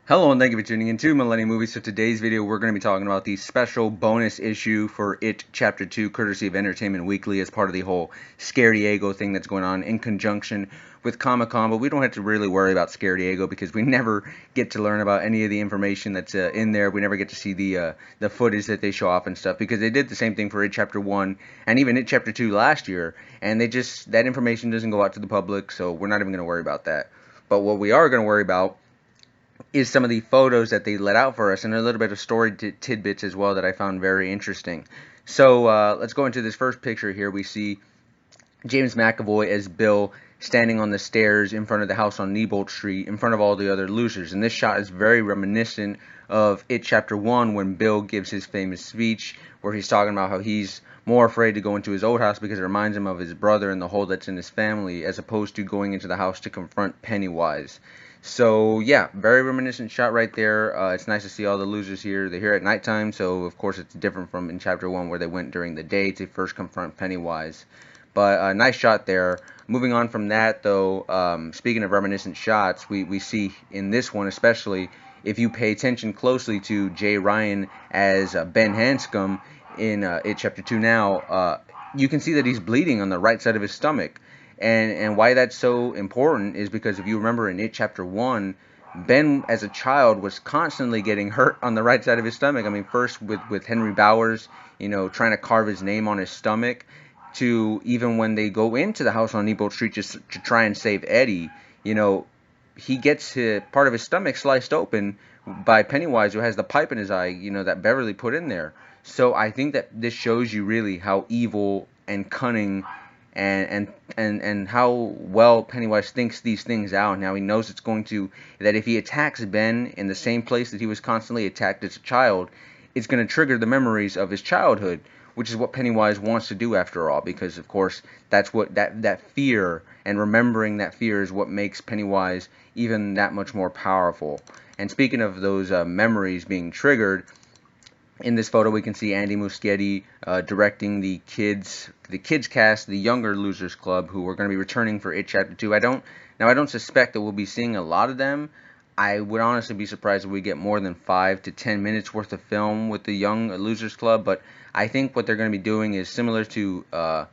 Hello and thank you for tuning in to Millennium Movies. So today's video we're going to be talking about the special bonus issue for It Chapter 2 courtesy of Entertainment Weekly as part of the whole Scare Diego thing that's going on in conjunction with Comic-Con. But we don't have to really worry about Scare Diego because we never get to learn about any of the information that's in there. We never get to see the footage that they show off and stuff because they did the same thing for It Chapter 1 and even It Chapter 2 last year, and that information doesn't go out to the public, so we're not even going to worry about that. But what we are going to worry about is some of the photos that they let out for us and a little bit of story tidbits as well that I found very interesting. So let's go into this first picture here. We see James McAvoy as Bill standing on the stairs in front of the house on Neibolt Street in front of all the other losers. And this shot is very reminiscent of It Chapter 1 when Bill gives his famous speech where he's talking about how he's more afraid to go into his old house because it reminds him of his brother and the hole that's in his family as opposed to going into the house to confront Pennywise. So yeah, very reminiscent shot right there. It's nice to see all the losers here. They're here at nighttime, so of course it's different from in Chapter 1 where they went during the day to first confront Pennywise. But nice shot there. Moving on from that, though, speaking of reminiscent shots, we see in this one especially, if you pay attention closely to Jay Ryan as Ben Hanscom in It Chapter 2 now, you can see that he's bleeding on the right side of his stomach. And why that's so important is because if you remember in It Chapter 1, Ben as a child was constantly getting hurt on the right side of his stomach. I mean, first with Henry Bowers, trying to carve his name on his stomach, to even when they go into the house on Neibolt Street just to try and save Eddie, he gets part of his stomach sliced open by Pennywise, who has the pipe in his eye, that Beverly put in there. So I think that this shows you really how evil and cunning and how well Pennywise thinks these things out. Now he knows that if he attacks Ben in the same place that he was constantly attacked as a child, it's going to trigger the memories of his childhood, which is what Pennywise wants to do after all, because of course that's what that fear and remembering that fear is what makes Pennywise even that much more powerful. And speaking of those memories being triggered, in this photo, we can see Andy Muschietti directing the kids cast, the Younger Losers Club, who are going to be returning for It Chapter 2. I don't suspect that we'll be seeing a lot of them. I would honestly be surprised if we get more than 5 to 10 minutes worth of film with the Young Losers Club. But I think what they're going to be doing is similar to the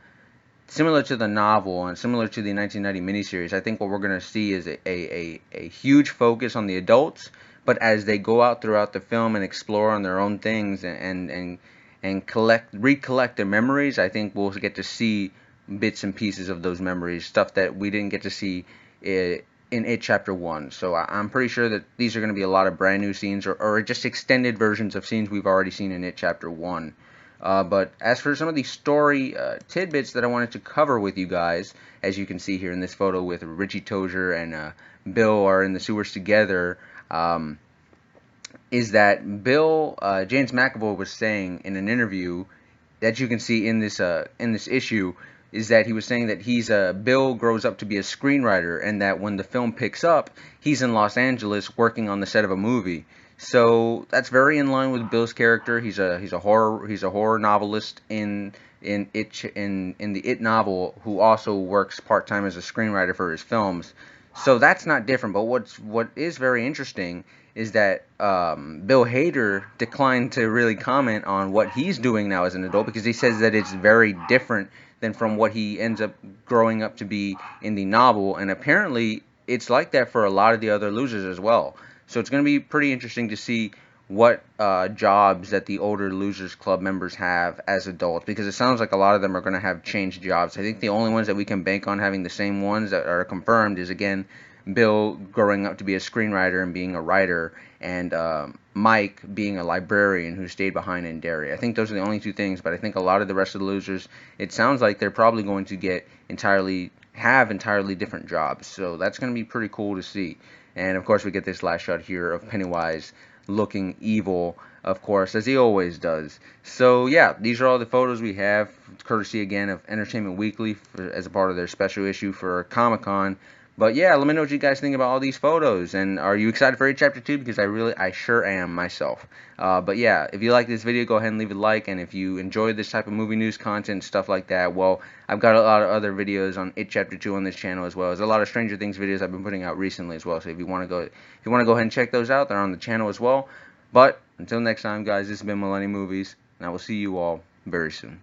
novel and similar to the 1990 miniseries. I think what we're going to see is a huge focus on the adults. But as they go out throughout the film and explore on their own things and recollect their memories, I think we'll get to see bits and pieces of those memories, stuff that we didn't get to see in It Chapter 1. So I'm pretty sure that these are going to be a lot of brand new scenes or just extended versions of scenes we've already seen in It Chapter 1. But as for some of the story tidbits that I wanted to cover with you guys, as you can see here in this photo with Richie Tozier and Bill are in the sewers together, is that James McAvoy was saying in an interview that you can see in this issue, is that he was saying that Bill grows up to be a screenwriter, and that when the film picks up, he's in Los Angeles working on the set of a movie. So that's very in line with Bill's character. He's a horror novelist in the It novel, who also works part-time as a screenwriter for his films. So that's not different, but what is very interesting is that Bill Hader declined to really comment on what he's doing now as an adult, because he says that it's very different than from what he ends up growing up to be in the novel, and apparently it's like that for a lot of the other losers as well. So it's going to be pretty interesting to see what jobs that the older Losers Club members have as adults, because it sounds like a lot of them are going to have changed jobs. I think the only ones that we can bank on having the same ones that are confirmed is, again, Bill growing up to be a screenwriter and being a writer, and Mike being a librarian who stayed behind in Derry. I think those are the only two things, but I think a lot of the rest of the losers, it sounds like they're probably going to have entirely different jobs. So that's going to be pretty cool to see. And of course we get this last shot here of Pennywise looking evil, of course, as he always does. So yeah, these are all the photos we have, courtesy again of Entertainment Weekly as a part of their special issue for Comic-Con. But yeah, let me know what you guys think about all these photos, and are you excited for It Chapter 2? Because I sure am myself. But yeah, if you like this video, go ahead and leave a like, and if you enjoy this type of movie news content, stuff like that, well, I've got a lot of other videos on It Chapter 2 on this channel as well. There's a lot of Stranger Things videos I've been putting out recently as well, so if you want to go ahead and check those out, they're on the channel as well. But until next time, guys, this has been Millennium Movies, and I will see you all very soon.